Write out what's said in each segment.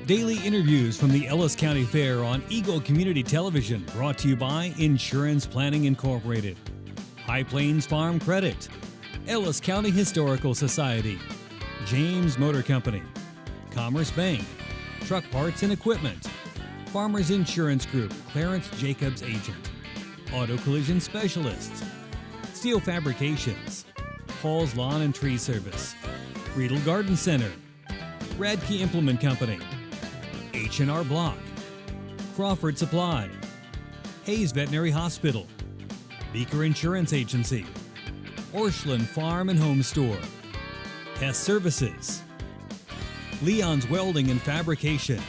Daily interviews from the Ellis County Fair on Eagle Community Television, brought to you by Insurance Planning Incorporated, High Plains Farm Credit, Ellis County Historical Society, James Motor Company, Commerce Bank, Truck Parts and Equipment, Farmers Insurance Group, Clarence Jacobs Agent, Auto Collision Specialists, Steel Fabrications, Paul's Lawn and Tree Service, Riedel Garden Center, Radke Implement Company, H&R Block, Crawford Supply, Hayes Veterinary Hospital, Beaker Insurance Agency, Orscheln Farm and Home Store, Hess Services, Leon's Welding and Fabrication,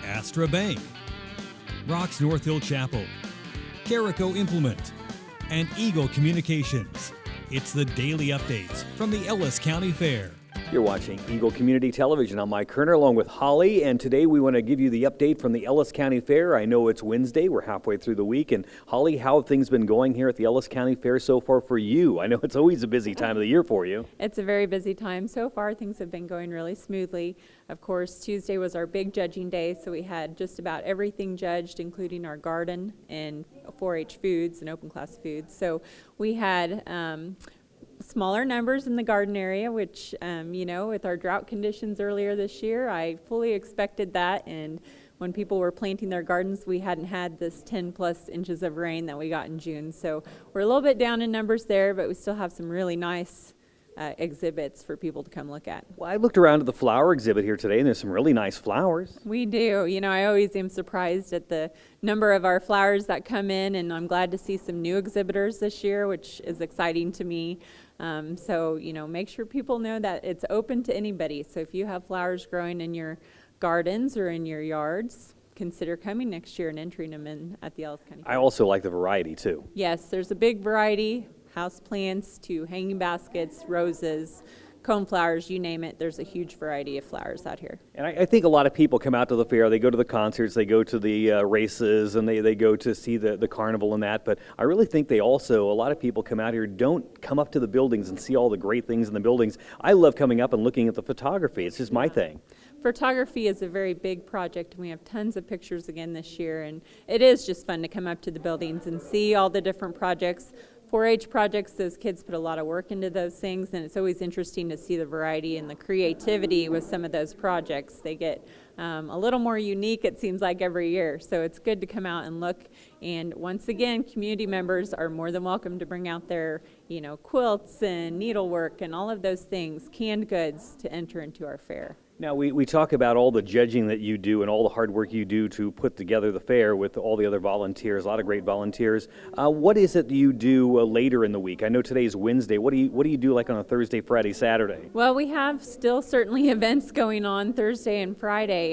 Astra Bank, Rocks North Hill Chapel, Carico Implement, and Eagle Communications. It's the daily updates from the Ellis County Fair. You're watching Eagle Community Television. I'm Mike Kerner along with Holly, and today we want to give you the update from the Ellis County Fair. I know it's Wednesday. We're halfway through the week. And Holly, how have things been going here at the Ellis County Fair so far for you? I know it's always a busy time of the year for you. It's a very busy time. So far, things have been going really smoothly. Of course, Tuesday was our big judging day, so we had just about everything judged, including our garden and 4-H foods and open class foods. So we had smaller numbers in the garden area, which, with our drought conditions earlier this year, I fully expected that. And when people were planting their gardens, we hadn't had this 10 plus inches of rain that we got in June. So we're a little bit down in numbers there, but we still have some really nice exhibits for people to come look at. Well, I looked around at the flower exhibit here today, and there's some really nice flowers. We do. I always am surprised at the number of our flowers that come in, and I'm glad to see some new exhibitors this year, which is exciting to me. Make sure people know that it's open to anybody. So if you have flowers growing in your gardens or in your yards, consider coming next year and entering them in at the Ellis County Fair. I also like the variety, too. Yes, there's a big variety, house plants to hanging baskets, roses, coneflowers, you name it. There's a huge variety of flowers out here. And I think a lot of people come out to the fair. They go to the concerts, they go to the races, and they go to see the carnival and that. But I really think a lot of people come out here, don't come up to the buildings and see all the great things in the buildings. I love coming up and looking at the photography. It's just my thing. Photography is a very big project, and we have tons of pictures again this year. And it is just fun to come up to the buildings and see all the different projects. 4-H projects, those kids put a lot of work into those things, and it's always interesting to see the variety and the creativity with some of those projects. They get a little more unique, it seems like, every year. So it's good to come out and look. And once again, community members are more than welcome to bring out their, quilts and needlework and all of those things, canned goods, to enter into our fair. Now, we talk about all the judging that you do and all the hard work you do to put together the fair with all the other volunteers, a lot of great volunteers. What is it you do later in the week? I know today's Wednesday. What do you do like on a Thursday, Friday, Saturday? Well, we have still certainly events going on Thursday and Friday.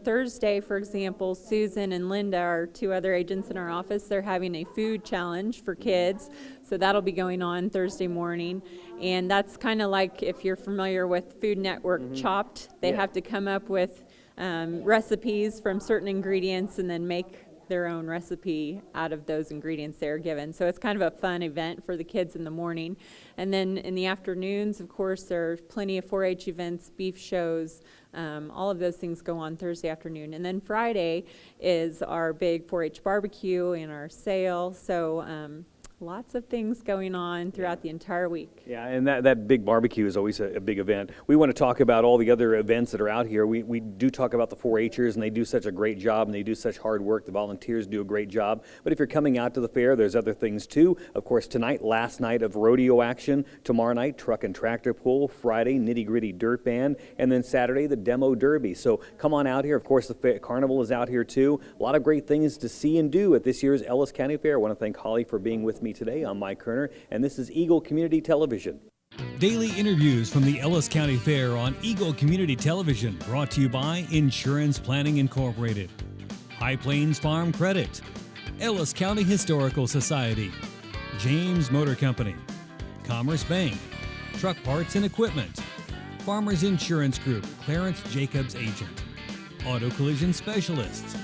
Thursday, for example, Susan and Linda, our two other agents in our office, they're having a food challenge for kids. So that'll be going on Thursday morning. And that's kind of like, if you're familiar with Food Network Chopped, they have to come up with recipes from certain ingredients and then make their own recipe out of those ingredients they're given. So it's kind of a fun event for the kids in the morning. And then in the afternoons, of course, there are plenty of 4-H events, beef shows, all of those things go on Thursday afternoon. And then Friday is our big 4-H barbecue and our sale. So lots of things going on throughout the entire week. Yeah, and that big barbecue is always a big event. We want to talk about all the other events that are out here. We do talk about the 4-Hers, and they do such a great job, and they do such hard work. The volunteers do a great job. But if you're coming out to the fair, there's other things too. Of course, tonight, last night of rodeo action. Tomorrow night, truck and tractor pull. Friday, nitty-gritty dirt band. And then Saturday, the demo derby. So come on out here. Of course, the carnival is out here too. A lot of great things to see and do at this year's Ellis County Fair. I want to thank Holly for being with me today. I'm Mike Kerner, and this is Eagle Community Television. Daily interviews from the Ellis County Fair on Eagle Community Television, brought to you by Insurance Planning Incorporated, High Plains Farm Credit, Ellis County Historical Society, James Motor Company, Commerce Bank, Truck Parts and Equipment, Farmers Insurance Group, Clarence Jacobs Agent, Auto Collision Specialists,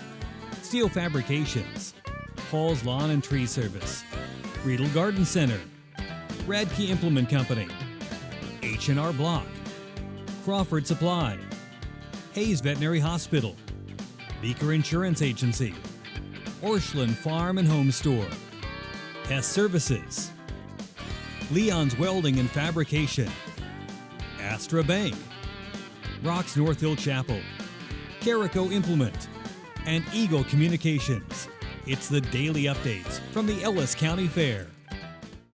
Steel Fabrications, Paul's Lawn and Tree Service, Riedel Garden Center, Radke Implement Company, H&R Block, Crawford Supply, Hayes Veterinary Hospital, Beaker Insurance Agency, Orscheln Farm and Home Store, Pest Services, Leon's Welding and Fabrication, Astra Bank, Rocks North Hill Chapel, Carico Implement, and Eagle Communications. It's the daily updates from the Ellis County Fair.